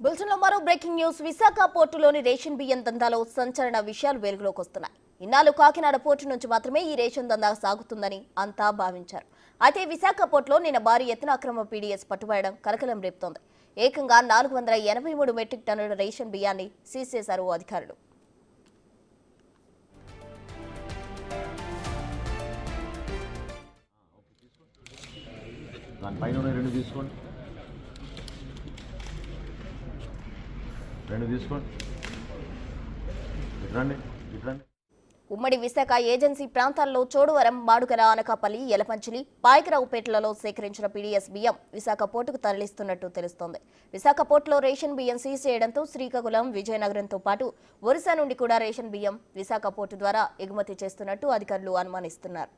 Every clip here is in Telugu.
బులెటిన్లో మరో బ్రేకింగ్ న్యూస్. విశాఖ పోర్టులోని రేషన్ బియ్యం దందాలో సంచలన విషయాలు వెలుగులోకి వస్తున్నాయి. ఇన్నాళ్ళు కాకినాడ పోర్టు నుంచి మాత్రమే ఈ రేషన్ దందా సాగుతుందని అంతా భావించారు. అయితే విశాఖ పోర్టులో నిన్న భారీ ఎత్తున అక్రమ పీడీఎస్ పట్టుబడడం కలకలం రేపుతోంది. ఏకంగా 483 మెట్రిక్ టన్నుల రేషన్ బియ్యాన్ని సీజ్ చేశారు అధికారులు. ఉమ్మడి విశాఖ ఏజెన్సీ ప్రాంతాల్లో చోడవరం, మాడుకర, అనకాపల్లి, యలపంచిలి, పాయకరావుపేటలలో సేకరించిన పీడీఎస్ బియ్యం విశాఖ పోర్టుకు తరలిస్తున్నట్టు తెలుస్తోంది. విశాఖ పోర్టులో రేషన్ బియ్యం సీజ్ చేయడంతో శ్రీకాకుళం, విజయనగరంతో పాటు ఒరిస్సా నుండి కూడా రేషన్ బియ్యం విశాఖ పోర్టు ద్వారా ఎగుమతి చేస్తున్నట్టు అధికారులు అనుమానిస్తున్నారు.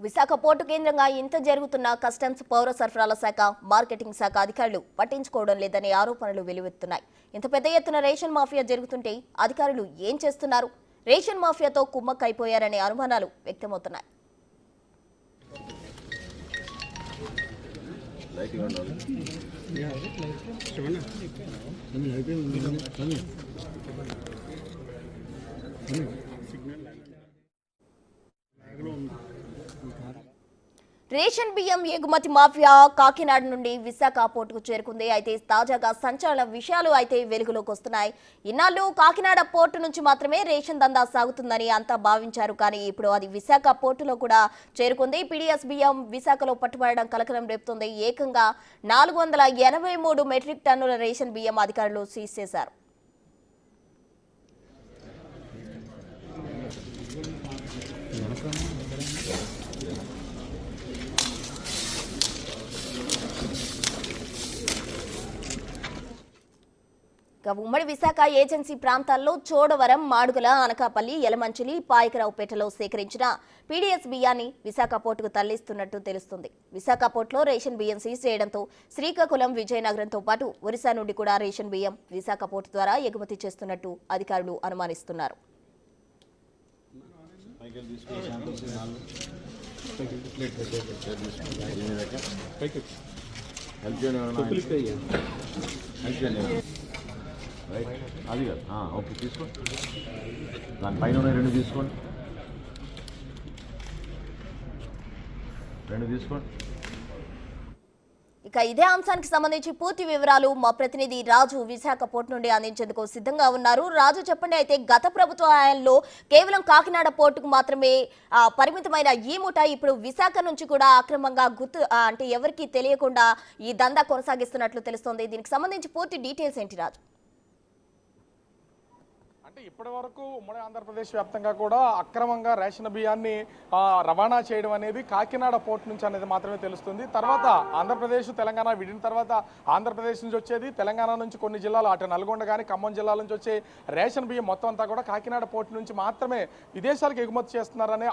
విశాఖ పోర్టు కేంద్రంగా ఇంత జరుగుతున్న కస్టమ్స్, పౌర సరఫరాల శాఖ, మార్కెటింగ్ శాఖ అధికారులు పట్టించుకోవడం లేదనే ఆరోపణలు వెలువెత్తున్నాయి. ఇంత పెద్ద ఎత్తున రేషన్ మాఫియా జరుగుతుంటే అధికారులు ఏం చేస్తున్నారు? రేషన్ మాఫియాతో కుమ్మక్కైపోయారనే అనుమానాలు వ్యక్తమవుతున్నాయి. రేషన్ బియ్యం ఎగుమతి మాఫియా కాకినాడ నుండి విశాఖ పోర్టుకు చేరుకుంది. అయితే తాజాగా సంచలన విషయాలు అయితే వెలుగులోకి వస్తున్నాయి. ఇన్నాళ్ళు కాకినాడ పోర్టు నుంచి మాత్రమే రేషన్ దందా సాగుతుందని అంతా భావించారు. కానీ ఇప్పుడు అది విశాఖ పోర్టులో కూడా చేరుకుంది. పీడీఎస్ బియ్యం విశాఖలో పట్టుబడడం కలకలం రేపుతుంది. ఏకంగా 483 మెట్రిక్ టన్నుల రేషన్ బియ్యం అధికారులు సీజ్ చేశారు. ఉమ్మడి విశాఖ ఏజెన్సీ ప్రాంతాల్లో చోడవరం, మాడుగుల, అనకాపల్లి, యలమంచిలి, పాయకరావుపేటలో సేకరించిన పీడీఎస్ బియ్యాన్ని విశాఖ పోర్టుకు తరలిస్తున్నట్టు తెలుస్తుంది. విశాఖ పోర్టులో రేషన్ బియ్యం సీజ్ చేయడంతో శ్రీకాకుళం, విజయనగరంతో పాటు ఒరిస్సా నుండి కూడా రేషన్ బియ్యం విశాఖ పోర్టు ద్వారా ఎగుమతి చేస్తున్నట్టు అధికారులు అనుమానిస్తున్నారు. అది కాదు, ఓకే తీసుకోండి. దానిపైన రెండు తీసుకోండి. ఇక ఇదే అంశానికి సంబంధించి పూర్తి వివరాలు మా ప్రతినిధి రాజు విశాఖ పోర్టు నుండి అందించేందుకు సిద్ధంగా ఉన్నారు. రాజు, చెప్పండి. అయితే గత ప్రభుత్వ హయాంలో కేవలం కాకినాడ పోర్టుకు మాత్రమే పరిమితమైన ఈ ముఠ ఇప్పుడు విశాఖ నుంచి కూడా అక్రమంగా అంటే ఎవరికి తెలియకుండా ఈ దందా కొనసాగిస్తున్నట్లు తెలుస్తోంది. దీనికి సంబంధించి పూర్తి డీటెయిల్స్ ఏంటి రాజు? అంటే ఇప్పటి వరకు ఉమ్మడి ఆంధ్రప్రదేశ్ వ్యాప్తంగా కూడా అక్రమంగా రేషన్ బియ్యాన్ని రవాణా చేయడం అనేది కాకినాడ పోర్టు నుంచి అనేది మాత్రమే తెలుస్తుంది. తర్వాత ఆంధ్రప్రదేశ్, తెలంగాణ విడిన తర్వాత ఆంధ్రప్రదేశ్ నుంచి వచ్చేది, తెలంగాణ నుంచి కొన్ని జిల్లాలు అటు నల్గొండ కానీ ఖమ్మం జిల్లాల నుంచి వచ్చే రేషన్ బియ్యం మొత్తం అంతా కూడా కాకినాడ పోర్టు నుంచి మాత్రమే విదేశాలకు ఎగుమతి చేస్తున్నారనే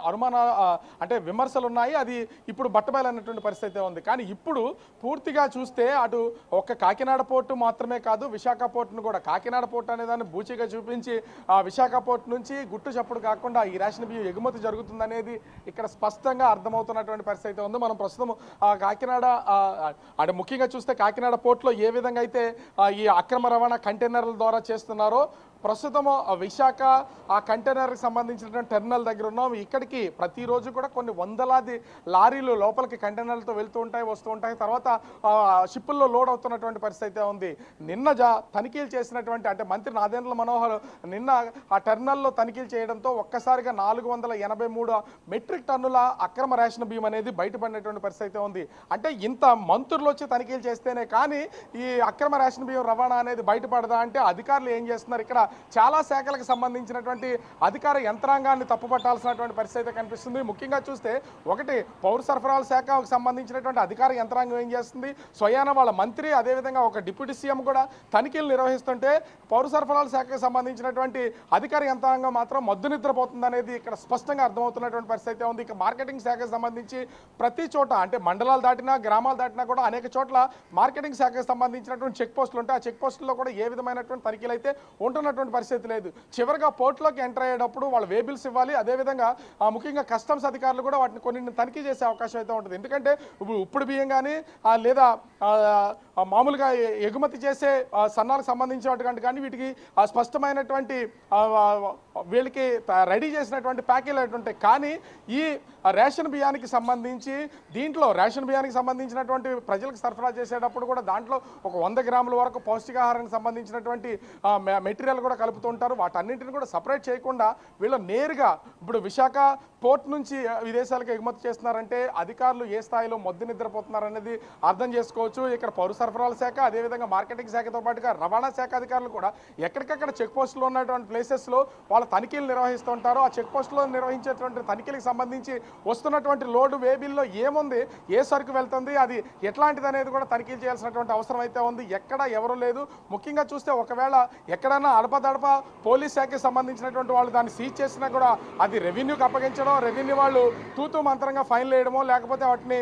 అంటే విమర్శలు ఉన్నాయి. అది ఇప్పుడు బట్టబయలైనటువంటి పరిస్థితి ఉంది. కానీ ఇప్పుడు పూర్తిగా చూస్తే అటు ఒక్క కాకినాడ పోర్టు మాత్రమే కాదు, విశాఖ పోర్టును కూడా, కాకినాడ పోర్టు అనే దాన్ని బూచిగా చూపించి విశాఖ పోర్టు నుంచి గుట్టు చప్పుడు కాకుండా ఈ రేషన్ బియ్యం ఎగుమతి జరుగుతుందనేది ఇక్కడ స్పష్టంగా అర్థమవుతున్నటువంటి పరిస్థితి ఉంది. మనం ప్రస్తుతం కాకినాడ అంటే ముఖ్యంగా చూస్తే కాకినాడ పోర్టులో ఏ విధంగా అయితే ఈ అక్రమ రవాణా కంటైనర్ల ద్వారా చేస్తున్నారో ప్రస్తుతం విశాఖ ఆ కంటైనర్కి సంబంధించినటువంటి టెర్మినల్ దగ్గర ఉన్నాం. ఇక్కడికి ప్రతిరోజు కూడా కొన్ని వందలాది లారీలు లోపలికి కంటైనర్లతో వెళ్తూ ఉంటాయి, వస్తూ ఉంటాయి. తర్వాత షిప్పుల్లో లోడ్ అవుతున్నటువంటి పరిస్థితి ఉంది. నిన్న తనిఖీలు చేసినటువంటి అంటే మంత్రి నాదెండ్ల మనోహర్ నిన్న ఆ టెర్మినల్లో తనిఖీలు చేయడంతో ఒక్కసారిగా 483 మెట్రిక్ టన్నుల అక్రమ రేషన్ బియ్యం అనేది బయటపడినటువంటి పరిస్థితి ఉంది. అంటే ఇంత మంత్రులు వచ్చి తనిఖీలు చేస్తేనే కానీ ఈ అక్రమ రేషన్ బియ్యం రవాణా అనేది బయటపడదా అంటే అధికారులు ఏం చేస్తున్నారు? ఇక్కడ చాలా శాఖలకు సంబంధించినటువంటి అధికార యంత్రాంగాన్ని తప్పుపట్టాల్సినటువంటి పరిస్థితి కనిపిస్తుంది. ముఖ్యంగా చూస్తే ఒకటి పౌర సరఫరాల శాఖకు సంబంధించినటువంటి అధికార యంత్రాంగం ఏం చేస్తుంది? స్వయాన వాళ్ళ మంత్రి, అదేవిధంగా ఒక డిప్యూటీ సీఎం కూడా తనిఖీలు నిర్వహిస్తుంటే పౌర సరఫరాల శాఖకు సంబంధించినటువంటి అధికార యంత్రాంగం మాత్రం మద్దు నిద్రపోతుంది అనేది ఇక్కడ స్పష్టంగా అర్థమవుతున్నటువంటి పరిస్థితి ఉంది. ఇక మార్కెటింగ్ శాఖకు సంబంధించి ప్రతి చోట అంటే మండలాలు దాటినా, గ్రామాలు దాటినా కూడా అనేక చోట్ల మార్కెటింగ్ శాఖకు సంబంధించినటువంటి చెక్ పోస్టులు ఉంటాయి. ఆ చెక్ పోస్టుల్లో కూడా ఏ విధమైనటువంటి తనిఖీలు అయితే ఉంటున్నటువంటి ఇస్తున్నటువంటి పరిస్థితి లేదు. చివరిగా పోర్టులోకి ఎంటర్ అయ్యేటప్పుడు వాళ్ళు వేబిల్స్ ఇవ్వాలి. అదేవిధంగా ముఖ్యంగా కస్టమ్స్ అధికారులు కూడా వాటిని కొన్ని తనిఖీ చేసే అవకాశం అయితే ఉంటుంది. ఎందుకంటే ఇప్పుడు బియ్యం కానీ లేదా మామూలుగా ఎగుమతి చేసే సన్నాలకు సంబంధించినటువంటి కానీ వీటికి స్పష్టమైనటువంటి వీళ్ళకి రెడీ చేసినటువంటి ప్యాకేజీలు ఉంటాయి. కానీ ఈ రేషన్ బియ్యానికి సంబంధించి రేషన్ బియ్యానికి సంబంధించినటువంటి ప్రజలకు సరఫరా చేసేటప్పుడు కూడా దాంట్లో ఒక 100 గ్రాముల వరకు పౌష్టికాహారానికి సంబంధించినటువంటి మెటీరియల్ కూడా కలుపుతుంటారు. వాటన్నింటిని కూడా సపరేట్ చేయకుండా వీళ్ళు నేరుగా ఇప్పుడు విశాఖ పోర్ట్ నుంచి విదేశాలకు ఎగుమతి చేస్తున్నారంటే అధికారులు ఏ స్థాయిలో మొద్దు నిద్రపోతున్నారు అనేది అర్థం చేసుకోవచ్చు. ఇక్కడ పౌర సరఫరాల శాఖ, అదేవిధంగా మార్కెటింగ్ శాఖతో పాటుగా రవాణా శాఖ అధికారులు కూడా ఎక్కడికక్కడ చెక్ పోస్టులు ఉన్నటువంటి ప్లేసెస్లో వాళ్ళ తనిఖీలు నిర్వహిస్తూ ఉంటారు. ఆ చెక్ పోస్టులో నిర్వహించేటువంటి తనిఖీలకు సంబంధించి వస్తున్నటువంటి లోడు వేబిల్లో ఏముంది, ఏ సరుకు వెళ్తుంది, అది ఎట్లాంటిది అనేది కూడా తనిఖీలు చేయాల్సినటువంటి అవసరం అయితే ఉంది. ఎక్కడ ఎవరు లేదు. ముఖ్యంగా చూస్తే ఒకవేళ ఎక్కడైనా అడపదడప పోలీస్ శాఖకి సంబంధించినటువంటి వాళ్ళు దాన్ని సీజ్ చేసినా కూడా అది రెవెన్యూకి అప్పగించడం, రెవెన్యూ వాళ్ళు తూతూ మంత్రంగా ఫైన్లు వేయడమో లేకపోతే వాటిని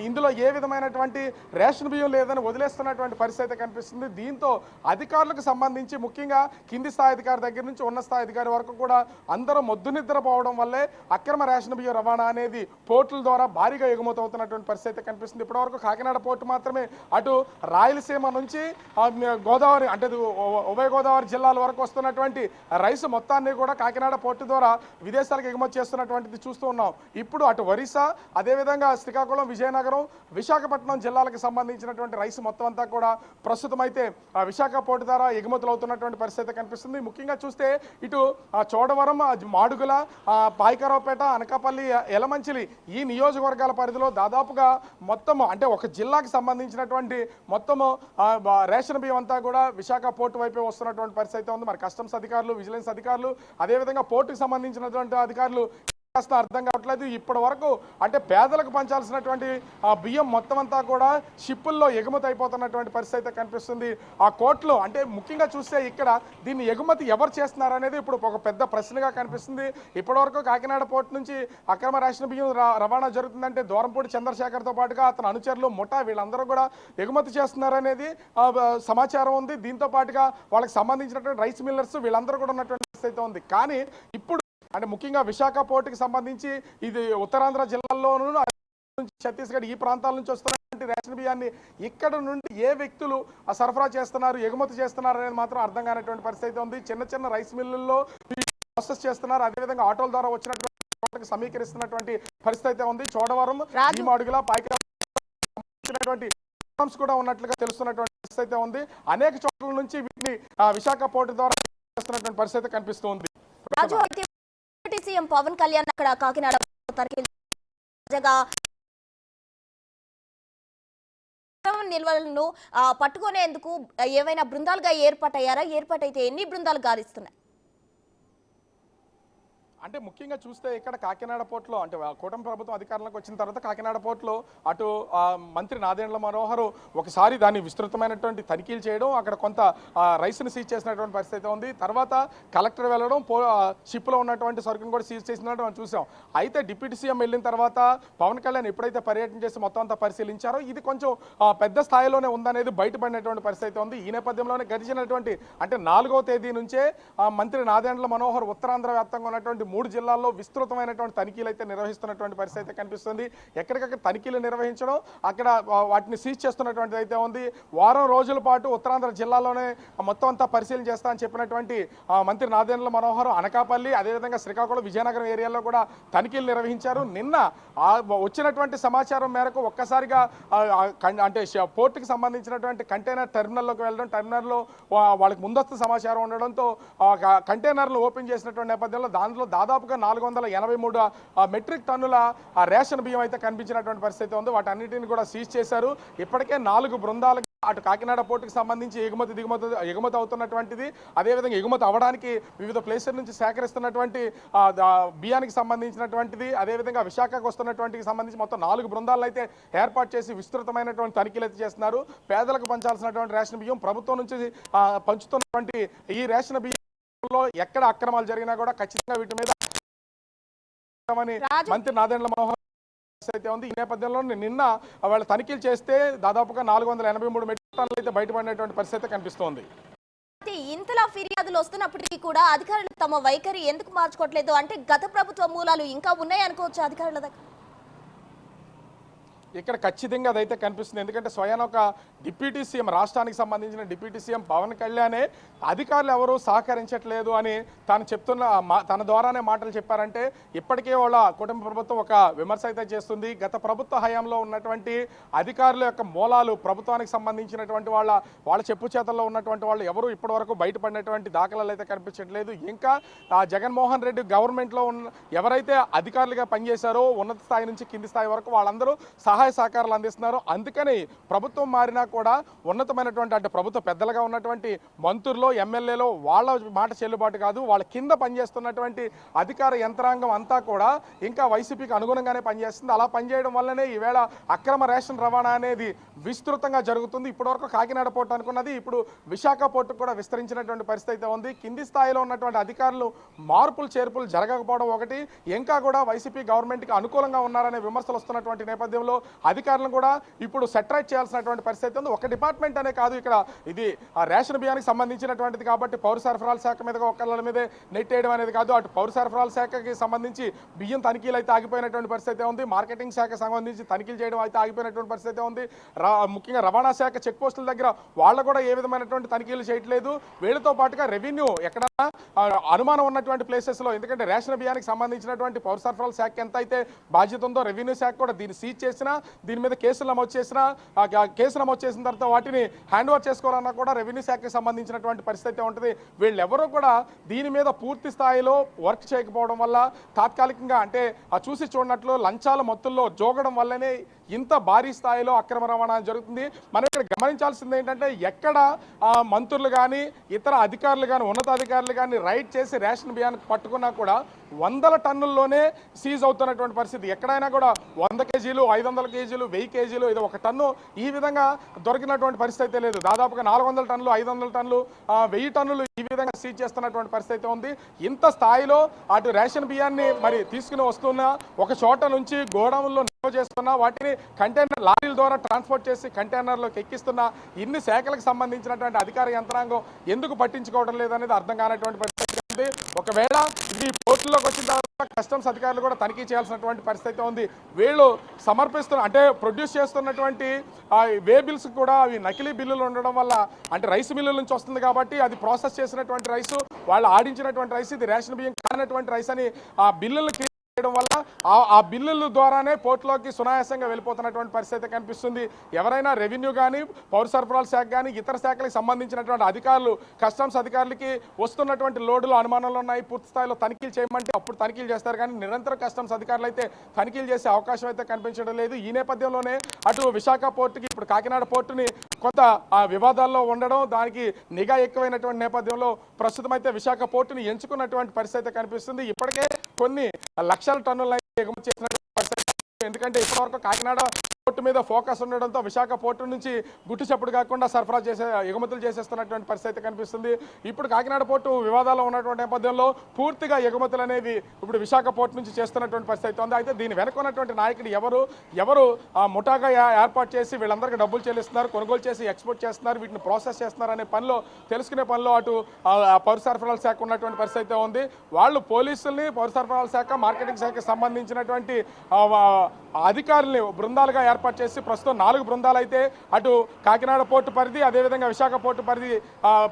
ఇందులో ఏ విధమైనటువంటి రేషన్ బియ్యం లేదని వదిలేస్తున్నటువంటి పరిస్థితి కనిపిస్తుంది. దీంతో అధికారులకు సంబంధించి ముఖ్యంగా కింది స్థాయి అధికారి దగ్గర నుంచి ఉన్న స్థాయి అధికారి వరకు కూడా అందరూ మొద్దు నిద్రపోవడం వల్లే అక్రమ రేషన్ బియ్యం రవాణా అనేది పోర్టుల ద్వారా భారీగా ఎగుమతి అవుతున్నటువంటి పరిస్థితి కనిపిస్తుంది. ఇప్పటివరకు కాకినాడ పోర్టు మాత్రమే అటు రాయలసీమ నుంచి గోదావరి అంటే ఉభయ గోదావరి జిల్లాల వరకు వస్తున్నటువంటి రైసు మొత్తాన్ని కూడా కాకినాడ పోర్టు ద్వారా విదేశాలకు ఎగుమతి చేస్తున్నటువంటిది చూస్తూ ఉన్నాం. ఇప్పుడు అటు ఒరిస్సా, అదేవిధంగా శ్రీకాకుళం, విజయనగరం, విశాఖపట్నం జిల్లాలకు సంబంధించినటువంటి రైసు మొత్తం అంతా కూడా ప్రస్తుతం అయితే విశాఖ పోర్టు ద్వారా ఎగుమతులు అవుతున్నటువంటి పరిస్థితి కనిపిస్తుంది. ముఖ్యంగా చూస్తే ఇటు చోడవరం, మాడుగుల, పాయకరావుపేట, అనకాపల్లి, యలమంచిలి ఈ నియోజకవర్గాల పరిధిలో దాదాపుగా మొత్తము అంటే ఒక జిల్లాకి సంబంధించినటువంటి మొత్తము రేషన్ బియ్యం అంతా కూడా విశాఖ పోర్టు వైపే వస్తున్నటువంటి పరిస్థితి ఉంది. మరి కస్టమ్స్ అధికారులు, విజిలెన్స్ అధికారులు, అదేవిధంగా పోర్టుకు సంబంధించినటువంటి అధికారులు అర్థం కావట్లేదు. ఇప్పటి వరకు అంటే పేదలకు పంచాల్సినటువంటి బియ్యం మొత్తం అంతా కూడా షిప్పుల్లో ఎగుమతి అయిపోతున్నటువంటి పరిస్థితి కనిపిస్తుంది. ఆ కోర్టులో అంటే ముఖ్యంగా చూస్తే ఇక్కడ దీన్ని ఎగుమతి ఎవరు చేస్తున్నారు అనేది ఇప్పుడు ఒక పెద్ద ప్రశ్నగా కనిపిస్తుంది. ఇప్పటివరకు కాకినాడ పోర్టు నుంచి అక్రమ రేషన్ బియ్యం రవాణా జరుగుతుందంటే దూరంపూడి చంద్రశేఖర్తో పాటుగా అతని అనుచరులు ముఠా వీళ్ళందరూ కూడా ఎగుమతి చేస్తున్నారనేది సమాచారం ఉంది. దీంతో పాటుగా వాళ్ళకి సంబంధించినటువంటి రైస్ మిల్లర్స్ వీళ్ళందరూ కూడా ఉన్నటువంటి పరిస్థితి ఉంది. కానీ ఇప్పుడు అంటే ముఖ్యంగా విశాఖ పోర్టుకి సంబంధించి ఇది ఉత్తరాంధ్ర జిల్లాల్లోనూ ఛత్తీస్గఢ్ ఈ ప్రాంతాల నుంచి వస్తున్నటువంటి రేషన్ బియ్యాన్ని ఇక్కడ నుండి ఏ వ్యక్తులు సరఫరా చేస్తున్నారు, ఎగుమతి చేస్తున్నారు అనేది మాత్రం అర్థం కానటువంటి పరిస్థితి ఉంది. చిన్న చిన్న రైస్ మిల్లుల్లో ప్రాసెస్ చేస్తున్నారు. అదేవిధంగా ఆటోల ద్వారా వచ్చినటువంటి సమీకరిస్తున్నటువంటి పరిస్థితి ఉంది. చోడవరం, మాడుగుల, పాయకరావుపేట కూడా ఉన్నట్లుగా తెలుస్తున్నటువంటి పరిస్థితి ఉంది. అనేక చోట్ల నుంచి వీటిని విశాఖ పోర్టు ద్వారా చేస్తున్నటువంటి పరిస్థితి కనిపిస్తుంది. రాజు అయితే సీఎం పవన్ కళ్యాణ్ అక్కడ కాకినాడ నిల్వలను పట్టుకునేందుకు ఏవైనా బృందాలుగా ఏర్పాటయ్యారా? ఏర్పాటైతే ఎన్ని బృందాలు గాలిస్తున్నాయి? అంటే ముఖ్యంగా చూస్తే ఇక్కడ కాకినాడ పోర్టులో అంటే కూటమి ప్రభుత్వం అధికారంలోకి వచ్చిన తర్వాత కాకినాడ పోర్టులో అటు మంత్రి నాదెండ్ల మనోహర్ ఒకసారి దాన్ని విస్తృతమైనటువంటి తనిఖీలు చేయడం, అక్కడ కొంత రైస్ని సీజ్ చేసినటువంటి పరిస్థితి ఉంది. తర్వాత కలెక్టర్ వెళ్ళడం, షిప్లో ఉన్నటువంటి సరుకును కూడా సీజ్ చేసినట్టు మనం చూసాం. అయితే డిప్యూటీ సీఎం వెళ్ళిన తర్వాత పవన్ కళ్యాణ్ ఎప్పుడైతే పర్యటన చేసి మొత్తం అంతా పరిశీలించారో ఇది కొంచెం పెద్ద స్థాయిలోనే ఉందనేది బయటపడినటువంటి పరిస్థితి ఉంది. ఈ నేపథ్యంలోనే గడిచినటువంటి అంటే 4వ తేదీ నుంచే మంత్రి నాదెండ్ల మనోహర్ ఉత్తరాంధ్ర వ్యాప్తంగా ఉన్నటువంటి 3 జిల్లాల్లో విస్తృతమైనటువంటి తనిఖీలు అయితే నిర్వహిస్తున్నటువంటి పరిస్థితి కనిపిస్తుంది. ఎక్కడికక్కడ తనిఖీలు నిర్వహించడం, అక్కడ వాటిని సీజ్ చేస్తున్నటువంటి అయితే ఉంది. వారం రోజుల పాటు ఉత్తరాంధ్ర జిల్లాలోనే మొత్తం అంతా పరిశీలన చేస్తామని చెప్పినటువంటి మంత్రి నాదెండ్ల మనోహర్ అనకాపల్లి, అదేవిధంగా శ్రీకాకుళం, విజయనగరం ఏరియాలో కూడా తనిఖీలు నిర్వహించారు. నిన్న వచ్చినటువంటి సమాచారం మేరకు ఒక్కసారిగా అంటే పోర్టుకి సంబంధించినటువంటి కంటైనర్ టెర్మినల్లోకి వెళ్ళడం, టెర్మినల్లో వాళ్ళకి ముందస్తు సమాచారం ఉండడంతో కంటైనర్లు ఓపెన్ చేసినటువంటి నేపథ్యంలో దాంట్లో దాదాపుగా 483 మెట్రిక్ టన్నుల రేషన్ బియ్యం అయితే కనిపించినటువంటి పరిస్థితి ఉంది. వాటన్నిటిని కూడా సీజ్ చేశారు. ఇప్పటికే 4 బృందాలు అటు కాకినాడ పోర్టుకు సంబంధించి ఎగుమతి అవుతున్నటువంటిది, అదేవిధంగా ఎగుమతి అవ్వడానికి వివిధ ప్లేసుల నుంచి సేకరిస్తున్నటువంటి బియ్యానికి సంబంధించినటువంటిది, అదేవిధంగా విశాఖకు వస్తున్నటువంటికి సంబంధించి మొత్తం 4 బృందాలను అయితే ఏర్పాటు చేసి విస్తృతమైనటువంటి తనిఖీలు అయితే చేస్తున్నారు. పేదలకు పంచాల్సినటువంటి రేషన్ బియ్యం ప్రభుత్వం నుంచి పంచుతున్నటువంటి ఈ రేషన్ బియ్యంలో ఎక్కడ అక్రమాలు జరిగినా కూడా ఖచ్చితంగా వీటి మీద మంత్రి నాదెండ్ల మనోహర్ అయితే ఉంది. ఈ నేపథ్యంలో నిన్న వాళ్ళు తనిఖీలు చేస్తే దాదాపుగా 483 మెట్రిక్ టన్నులు అయితే బయటపడినటువంటి పరిస్థితి కనిపిస్తోంది. ఇంతలా ఫిర్యాదులు వస్తున్నప్పటికీ కూడా అధికారులు తమ వైఖరి ఎందుకు మార్చుకోవట్లేదు? అంటే గత ప్రభుత్వ మూలాలు ఇంకా ఉన్నాయి అనుకోవచ్చు అధికారుల దగ్గర. ఇక్కడ ఖచ్చితంగా అదైతే కనిపిస్తుంది. ఎందుకంటే స్వయం ఒక డిప్యూటీ సీఎం, రాష్ట్రానికి సంబంధించిన డిప్యూటీ సీఎం పవన్ కళ్యాణే అధికారులు ఎవరు సహకరించట్లేదు అని తాను చెప్తున్న తన ద్వారానే మాటలు చెప్పారంటే ఇప్పటికే వాళ్ళ కుటుంబ ప్రభుత్వం ఒక విమర్శ అయితే చేస్తుంది. గత ప్రభుత్వ హయాంలో ఉన్నటువంటి అధికారుల యొక్క మూలాలు, ప్రభుత్వానికి సంబంధించినటువంటి వాళ్ళ చెప్పు చేతల్లో ఉన్నటువంటి వాళ్ళు ఎవరు ఇప్పటివరకు బయటపడినటువంటి దాఖలాలు అయితే కనిపించట్లేదు. ఇంకా జగన్మోహన్ రెడ్డి గవర్నమెంట్లో ఎవరైతే అధికారులుగా పనిచేశారో ఉన్నత స్థాయి నుంచి కింది స్థాయి వరకు వాళ్ళందరూ సహాయ సహకారాలు అందిస్తున్నారు. అందుకని ప్రభుత్వం మారినా కూడా ఉన్నతమైనటువంటి అంటే ప్రభుత్వ పెద్దలుగా ఉన్నటువంటి మంత్రులు, ఎమ్మెల్యేలు వాళ్ళ మాట చెల్లుబాటు కాదు. వాళ్ళ కింద పనిచేస్తున్నటువంటి అధికార యంత్రాంగం అంతా కూడా ఇంకా వైసీపీకి అనుగుణంగానే పనిచేస్తుంది. అలా పనిచేయడం వల్లనే ఈవేళ అక్రమ రేషన్ రవాణా అనేది విస్తృతంగా జరుగుతుంది. ఇప్పటివరకు కాకినాడ పోర్టు అనుకున్నది ఇప్పుడు విశాఖ పోర్టుకు కూడా విస్తరించినటువంటి పరిస్థితి అయితే ఉంది. కింది స్థాయిలో ఉన్నటువంటి అధికారులు మార్పులు చేర్పులు జరగకపోవడం ఒకటి, ఇంకా కూడా వైసీపీ గవర్నమెంట్కి అనుకూలంగా ఉన్నారనే విమర్శలు వస్తున్నటువంటి నేపథ్యంలో అధికారులను కూడా ఇప్పుడు సెటరైట్ చేయాల్సినటువంటి పరిస్థితి ఉంది. ఒక డిపార్ట్మెంట్ అనే కాదు, ఇక్కడ ఇది రేషన్ బియ్యానికి సంబంధించినటువంటిది కాబట్టి పౌర సరఫరాల శాఖ మీద ఒకళ్ళ మీదే నెట్టేయడం అనేది కాదు. అటు పౌర సరఫరాల శాఖకి సంబంధించి బియ్యం తనిఖీలు అయితే ఆగిపోయినటువంటి పరిస్థితి ఉంది. మార్కెటింగ్ శాఖ సంబంధించి తనిఖీలు చేయడం అయితే ఆగిపోయినటువంటి పరిస్థితి ఉంది. ముఖ్యంగా రవాణా శాఖ చెక్ పోస్టుల దగ్గర వాళ్ళు కూడా ఏ విధమైనటువంటి తనిఖీలు చేయట్లేదు. వీళ్ళతో పాటుగా రెవెన్యూ ఎక్కడన్నా అనుమానం ఉన్నటువంటి ప్లేసెస్లో, ఎందుకంటే రేషన్ బియ్యానికి సంబంధించినటువంటి పౌర సరఫరాల శాఖ ఎంత అయితే బాధ్యత ఉందో రెవెన్యూ శాఖ కూడా దీన్ని సీజ్ చేసినా, దీని మీద కేసులు నమోదు చేసిన తర్వాత వాటిని హ్యాండ్ ఓవర్ చేసుకోవాలన్నా కూడా రెవెన్యూ శాఖకి సంబంధించినటువంటి పరిస్థితి ఉంటుంది. వీళ్ళెవరూ కూడా దీని మీద పూర్తి స్థాయిలో వర్క్ చేయకపోవడం వల్ల తాత్కాలికంగా అంటే చూసి చూడనట్లు లంచాల మొత్తుల్లో జోగడం వల్లనే ఇంత భారీ స్థాయిలో అక్రమ రవాణా జరుగుతుంది. మనం ఇక్కడ గమనించాల్సింది ఏంటంటే ఎక్కడ మంత్రులు కానీ ఇతర అధికారులు కానీ ఉన్నతాధికారులు కానీ రైడ్ చేసి రేషన్ బియ్యాన్ని పట్టుకున్నా కూడా 100 టన్నుల్లోనే సీజ్ అవుతున్నటువంటి పరిస్థితి. ఎక్కడైనా కూడా 100 కేజీలు, 500 కేజీలు, 1000 కేజీలు, ఇది 1 టన్ను ఈ విధంగా దొరికినటువంటి పరిస్థితి లేదు. దాదాపుగా 400 టన్నులు, 500 టన్నులు, 1000 టన్నులు ఈ విధంగా సీజ్ చేస్తున్నటువంటి పరిస్థితి ఉంది. ఇంత స్థాయిలో అటు రేషన్ బియ్యాన్ని మరి తీసుకుని వస్తున్నా, ఒక చోట నుంచి గోడౌన్లో నిల్వ చేస్తున్నా, వాటిని కంటైనర్ లారీల ద్వారా ట్రాన్స్పోర్ట్ చేసి కంటైనర్లోకి ఎక్కిస్తున్నా, ఇన్ని శాఖలకు సంబంధించినటువంటి అధికార యంత్రాంగం ఎందుకు పట్టించుకోవడం లేదనేది అర్థం కానటువంటి పరిస్థితి ఉంది. ఒకవేళ ఇది పోర్టులోకి వచ్చిన తర్వాత కస్టమ్స్ అధికారులు కూడా తనిఖీ చేయాల్సినటువంటి పరిస్థితి ఉంది. వీళ్ళు అంటే ప్రొడ్యూస్ చేస్తున్నటువంటి వే బిల్స్ కూడా అవి నకిలీ బిల్లులు ఉండడం వల్ల, అంటే రైస్ మిల్లుల నుంచి వస్తుంది కాబట్టి అది ప్రాసెస్ చేసినటువంటి రైసు, వాళ్ళు ఆడించినటువంటి రైస్, ఇది రేషన్ బియ్యం కానటువంటి రైస్ అని ఆ బిల్లులు చేయడం వల్ల ఆ బిల్లుల ద్వారానే పోర్టులోకి సునాయాసంగా వెళ్ళిపోతున్నటువంటి పరిస్థితి కనిపిస్తుంది. ఎవరైనా రెవెన్యూ కానీ, పౌర సరఫరాల శాఖ కానీ, ఇతర శాఖలకు సంబంధించినటువంటి అధికారులు, కస్టమ్స్ అధికారులకి వస్తున్నటువంటి లోడులు అనుమానాలు ఉన్నాయి, పూర్తి స్థాయిలో తనిఖీలు చేయమంటే అప్పుడు తనిఖీలు చేస్తారు. కానీ నిరంతరం కస్టమ్స్ అధికారులు అయితే తనిఖీలు చేసే అవకాశం అయితే కనిపించడం లేదు. ఈ నేపథ్యంలోనే అటు విశాఖ పోర్టుకి, ఇప్పుడు కాకినాడ పోర్టుని కొంత వివాదాల్లో ఉండడం, దానికి నిఘా ఎక్కువైనటువంటి నేపథ్యంలో ప్రస్తుతం అయితే విశాఖ పోర్టుని ఎంచుకున్నటువంటి పరిస్థితి కనిపిస్తుంది. ఇప్పటికే కొన్ని లక్షల టన్నుల ఎగుమతి చేసినటువంటి పరిస్థితి. ఎందుకంటే ఇప్పటివరకు కాకినాడ పోర్టు మీద ఫోకస్ ఉండడంతో విశాఖ పోర్టు నుంచి గుట్టు చప్పుడు కాకుండా సరఫరా ఎగుమతులు చేసేస్తున్నటువంటి పరిస్థితి కనిపిస్తుంది. ఇప్పుడు కాకినాడ పోర్టు వివాదాల్లో ఉన్నటువంటి నేపథ్యంలో పూర్తిగా ఎగుమతులు అనేవి ఇప్పుడు విశాఖ పోర్టు నుంచి చేస్తున్నటువంటి పరిస్థితి ఉంది. అయితే దీని వెనుక ఉన్నటువంటి నాయకుడు ఎవరు ముఠాగా ఏర్పాటు చేసి వీళ్ళందరికీ డబ్బులు చెల్లిస్తున్నారు, కొనుగోలు చేసి ఎక్స్పోర్ట్ చేస్తున్నారు, వీటిని ప్రాసెస్ చేస్తున్నారు అనే పనిలో, తెలుసుకునే పనిలో అటు పౌర సరఫరాల శాఖ ఉన్నటువంటి పరిస్థితి ఉంది. వాళ్ళు పోలీసుల్ని, పౌర సరఫరాల శాఖ, మార్కెటింగ్ శాఖకి సంబంధించినటువంటి అధికారుల్ని బృందాలుగా ఏర్పాటు చేసి ప్రస్తుతం 4 బృందాలు అయితే అటు కాకినాడ పోర్టు పరిధి, అదేవిధంగా విశాఖ పోర్టు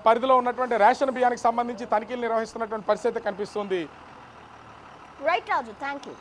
పరిధిలో ఉన్నటువంటి రేషన్ బియ్యానికి సంబంధించి తనిఖీలు నిర్వహిస్తున్నటువంటి పరిస్థితి కనిపిస్తుంది. Right Raju, thank you.